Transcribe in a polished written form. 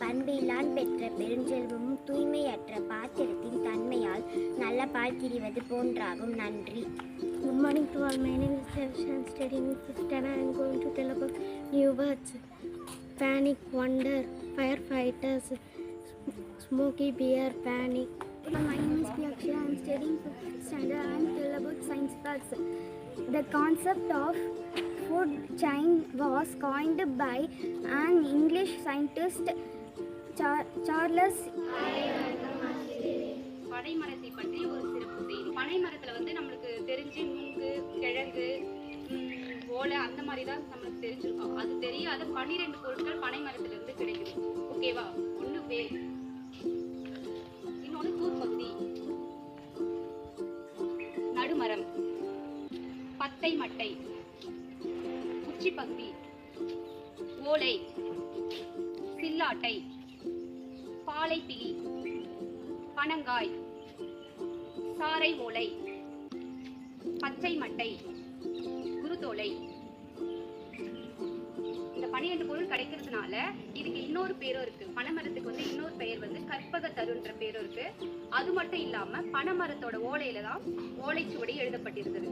பண்பிலான் பெற்ற பெருஞ்செல்வமும் தூய்மையற்ற பாத்திரத்தின் தன்மையால் நல்ல பால் திரிவது போன்றாகும். நன்றி. Good morning to all. My name is Devesh. I am studying in 5th and I am going to tell about new words. Panic, wonder, firefighters, smoky beer, panic. My name is Piyaksha. I am studying 5th standard. I am tell about science facts. The concept of food chain was coined by an English scientist, Charles. பனைமரத்தை பற்றி ஒரு சிறப்பு செய்தி. பனைமரத்துல நம்மளுக்கு தெரிஞ்சு நுங்கு, கிழங்கு, ஓலை அந்த மாதிரி தான் நம்மளுக்கு தெரிஞ்சிருக்கோம். அது தெரியாத 12 பொருட்கள் பனைமரத்துல இருந்து கிடைக்குது. ஓகேவா? ஒண்ணு வேர், இன்னொன்னு தூர்பகுதி, நடுமரம், பத்தை மட்டை, உச்சி பகுதி, ஓலை, சில்லாட்டை, பாலைப்பிலி, பனங்காய், சாறை ஓலை, பச்சை மட்டை, குருத்தோலை. இந்த 12 பொருள் கிடைக்கிறதுனால இதுக்கு இன்னொரு பேரும் இருக்கு. பனைமரத்துக்கு இன்னொரு பெயர் கற்பக தருன்ற பேரும் இருக்கு. அது மட்டும் இல்லாம பனைமரத்தோட ஓலையில தான் ஓலைச்சுவடி எழுதப்பட்டிருக்குது.